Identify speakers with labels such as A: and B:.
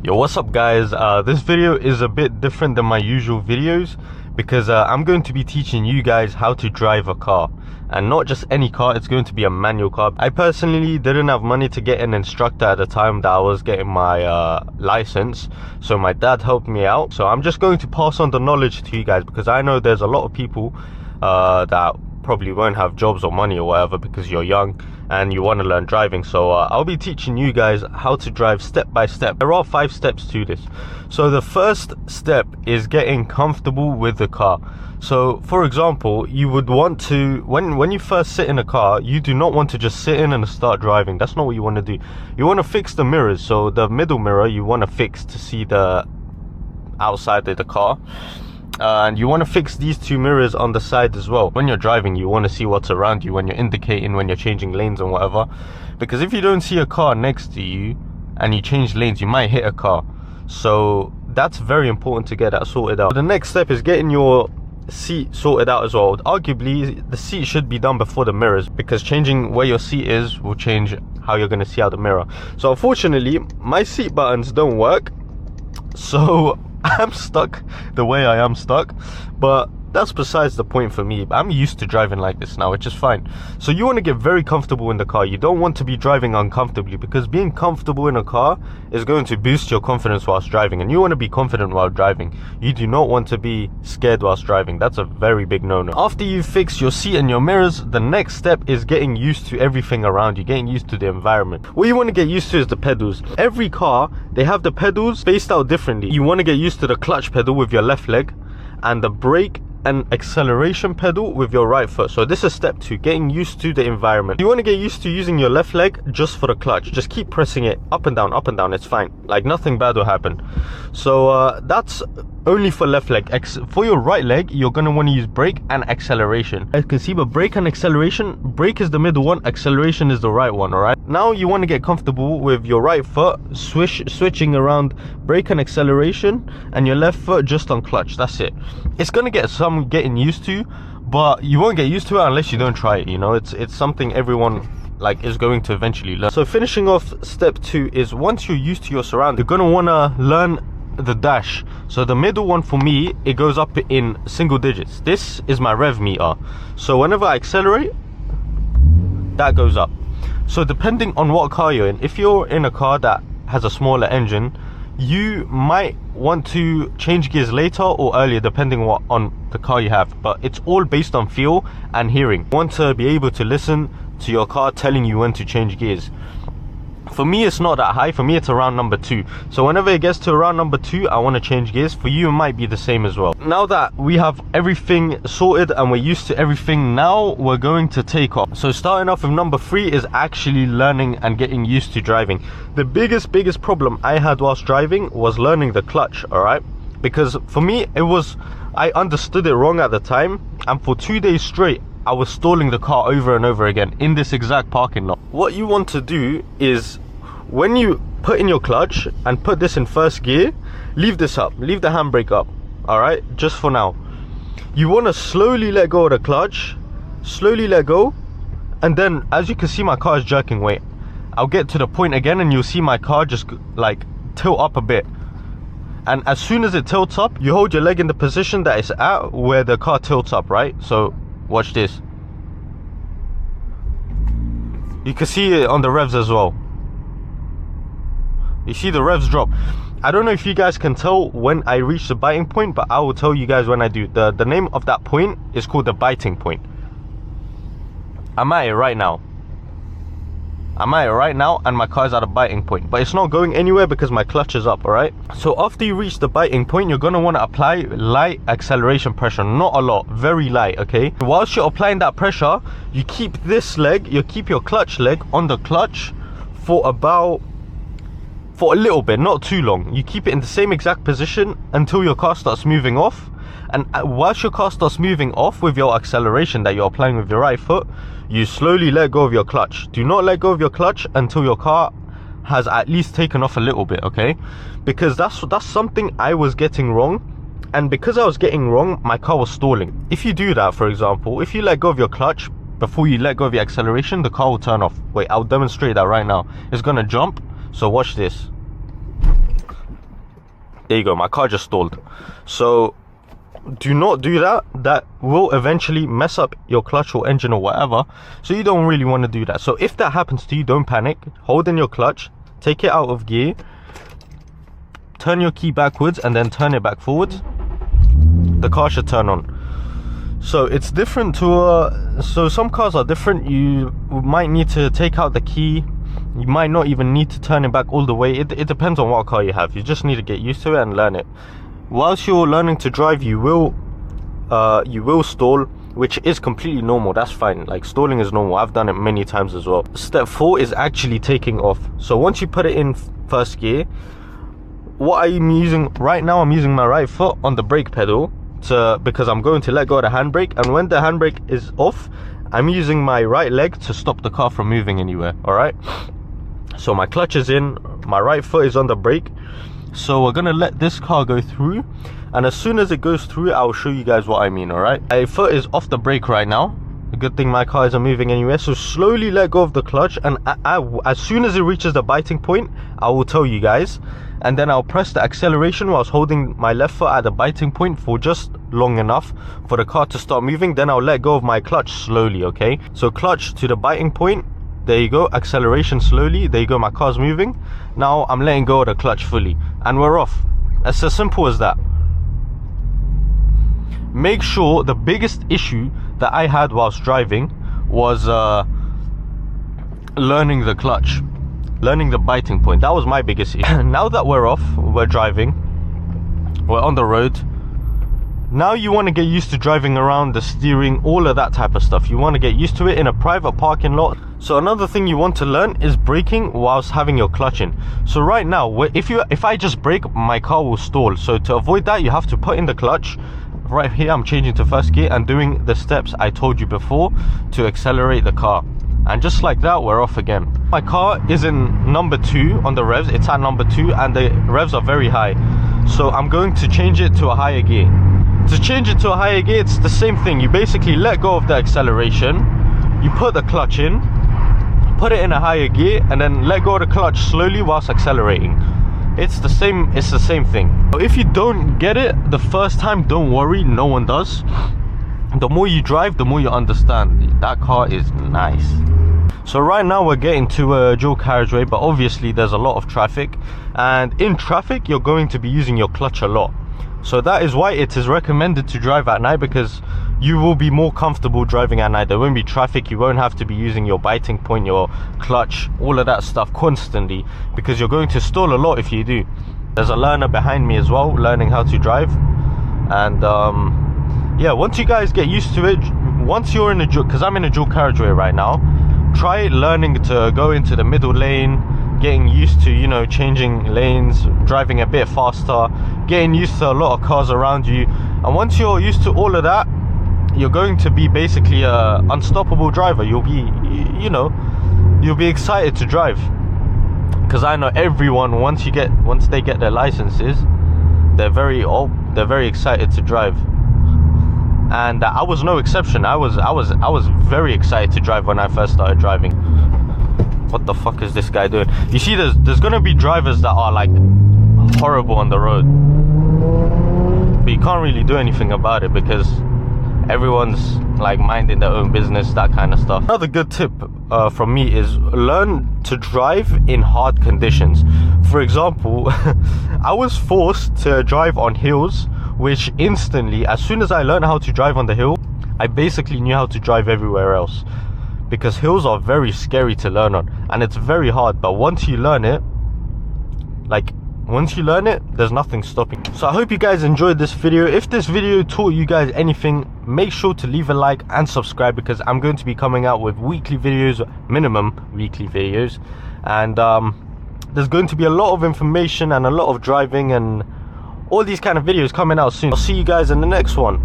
A: Yo, what's up guys? This video is a bit different than my usual videos because I'm going to be teaching you guys how to drive a car, and not just any car. It's going to be a manual car. I personally didn't have money to get an instructor at the time that I was getting my license, so my dad helped me out. So I'm just going to pass on the knowledge to you guys because I know there's a lot of people that probably won't have jobs or money or whatever because you're young and you want to learn driving. So I'll be teaching you guys how to drive step by step. There are 5 steps to this. So the first step is getting comfortable with the car. So for example, you would want to, when you first sit in a car, you do not want to just sit in and start driving. That's not what you want to do. You want to fix the mirrors. So the middle mirror you want to fix to see the outside of the car. And you want to fix these 2 mirrors on the side as well. When you're driving, you want to see what's around you when you're indicating, when you're changing lanes and whatever, because if you don't see a car next to you and you change lanes, you might hit a car. So that's very important to get that sorted out. The next step is getting your seat sorted out as well. Arguably the seat should be done before the mirrors, because changing where your seat is will change how you're going to see out the mirror. So unfortunately my seat buttons don't work, so I'm stuck the way I am stuck, but that's besides the point for me. I'm used to driving like this now, which is fine. So you want to get very comfortable in the car. You don't want to be driving uncomfortably, because being comfortable in a car is going to boost your confidence whilst driving, and you want to be confident while driving. You do not want to be scared whilst driving. That's a very big no-no. After you fix your seat and your mirrors, the next step is getting used to everything around you, getting used to the environment. What you want to get used to is the pedals. Every car, they have the pedals spaced out differently. You want to get used to the clutch pedal with your left leg and the brake and acceleration pedal with your right foot. So this is step 2, getting used to the environment. You want to get used to using your left leg just for the clutch. Just keep pressing it up and down, it's fine. Like nothing bad will happen. So that's only for left leg. For your right leg, you're going to want to use brake and acceleration. As you can see, but brake and acceleration, brake is the middle one, acceleration is the right one. All right, now you want to get comfortable with your right foot switching around brake and acceleration, and your left foot just on clutch. That's it. It's going to get some getting used to, but you won't get used to it unless you don't try it. You know, it's something everyone is going to eventually learn. So finishing off step 2 is, once you're used to your surroundings, you're going to want to learn the dash. So the middle one for me, it goes up in single digits. This is my rev meter, so whenever I accelerate, that goes up. So depending on what car you're in, if you're in a car that has a smaller engine, you might want to change gears later or earlier, depending on the car you have. But it's all based on feel and hearing. You want to be able to listen to your car telling you when to change gears. For me, it's not that high. For me, it's around number 2. So whenever it gets to around number 2, I want to change gears. For you, it might be the same as well. Now that we have everything sorted and we're used to everything, now we're going to take off. So starting off with number 3 is actually learning and getting used to driving. The biggest problem I had whilst driving was learning the clutch, all right? Because for me, I understood it wrong at the time, and for 2 days straight, I was stalling the car over and over again in this exact parking lot. What you want to do is, when you put in your clutch and put this in first gear, leave this up, leave the handbrake up, all right, just for now. You want to slowly let go of the clutch, slowly let go, and then as you can see, my car is jerking. Wait, I'll get to the point again and you'll see my car just like tilt up a bit. And as soon as it tilts up, you hold your leg in the position that it's at where the car tilts up, right? So watch this. You can see it on the revs as well. You see the revs drop. I don't know if you guys can tell when I reach the biting point, but I will tell you guys when I do. The name of that point is called the biting point. I'm at it right now. And my car's at a biting point, but it's not going anywhere because my clutch is up, all right? So after you reach the biting point, you're going to want to apply light acceleration pressure. Not a lot, very light, okay? Whilst you're applying that pressure, you keep this leg, you keep your clutch leg on the clutch for a little bit, not too long. You keep it in the same exact position until your car starts moving off. And whilst your car starts moving off with your acceleration that you're applying with your right foot, you slowly let go of your clutch. Do not let go of your clutch until your car has at least taken off a little bit, okay? Because that's something I was getting wrong, and because I was getting wrong, my car was stalling. If you do that, for example, if you let go of your clutch before you let go of your acceleration, the car will turn off. Wait, I'll demonstrate that right now. It's gonna jump, so watch this. There you go, my car just stalled. So do not do that. That will eventually mess up your clutch or engine or whatever, so you don't really want to do that. So if that happens to you, don't panic. Hold in your clutch, take it out of gear, turn your key backwards, and then turn it back forwards. The car should turn on. So it's different to so some cars are different. You might need to take out the key. You might not even need to turn it back all the way. It depends on what car you have. You just need to get used to it and learn it. Whilst you're learning to drive, you will stall, which is completely normal. That's fine. Like, stalling is normal. I've done it many times as well. Step 4 is actually taking off. So once you put it in first gear, what I'm using right now, I'm using my right foot on the brake pedal because I'm going to let go of the handbrake, and when the handbrake is off, I'm using my right leg to stop the car from moving anywhere. All right, so my clutch is in, my right foot is on the brake. So we're gonna let this car go through, and as soon as it goes through, I'll show you guys what I mean. All right, my foot is off the brake right now. A good thing my car isn't moving anywhere. So slowly let go of the clutch, and as soon as it reaches the biting point, I will tell you guys, and then I'll press the acceleration whilst holding my left foot at the biting point for just long enough for the car to start moving. Then I'll let go of my clutch slowly. Okay, so clutch to the biting point, there you go, acceleration slowly, there you go, my car's moving. Now I'm letting go of the clutch fully, and we're off. It's as simple as that. Make sure, the biggest issue that I had whilst driving was learning the clutch, learning the biting point. That was my biggest issue. Now that we're off, we're driving, we're on the road. Now you want to get used to driving around, the steering, all of that type of stuff. You want to get used to it in a private parking lot. So another thing you want to learn is braking whilst having your clutch in. So right now, if I just brake, my car will stall. So to avoid that, you have to put in the clutch. Right here, I'm changing to first gear and doing the steps I told you before to accelerate the car. And just like that, we're off again. My car is in number 2 on the revs. It's at number 2 and the revs are very high. So I'm going to change it to a higher gear. To change it to a higher gear, it's the same thing. You basically let go of the acceleration, you put the clutch in, put it in a higher gear, and then let go of the clutch slowly whilst accelerating. It's the same thing. If you don't get it the first time, don't worry, no one does. The more you drive, the more you understand. That car is nice. So right now we're getting to a dual carriageway, but obviously there's a lot of traffic, and in traffic you're going to be using your clutch a lot. So that is why it is recommended to drive at night, because you will be more comfortable driving at night. There won't be traffic, you won't have to be using your biting point, your clutch, all of that stuff constantly, because you're going to stall a lot if you do. There's a learner behind me as well, learning how to drive. And yeah, once you guys get used to it, once you're in a dual, because I'm in a dual carriageway right now, try learning to go into the middle lane, getting used to, you know, changing lanes, driving a bit faster, getting used to a lot of cars around you. And once you're used to all of that, you're going to be basically a unstoppable driver. You'll be, you know, you'll be excited to drive. Because I know everyone, once they get their licenses, they're very excited to drive. And I was no exception. I was very excited to drive when I first started driving. What the fuck is this guy doing? You see, there's gonna be drivers that are like horrible on the road, but you can't really do anything about it because everyone's like minding their own business, that kind of stuff. Another good tip from me is learn to drive in hard conditions. For example, I was forced to drive on hills, which instantly, as soon as I learned how to drive on the hill, I basically knew how to drive everywhere else. Because hills are very scary to learn on, and it's very hard, but once you learn it, there's nothing stopping you. So I hope you guys enjoyed this video. If this video taught you guys anything, make sure to leave a like and subscribe, because I'm going to be coming out with weekly videos, minimum weekly videos, and there's going to be a lot of information and a lot of driving and all these kind of videos coming out soon. I'll see you guys in the next one.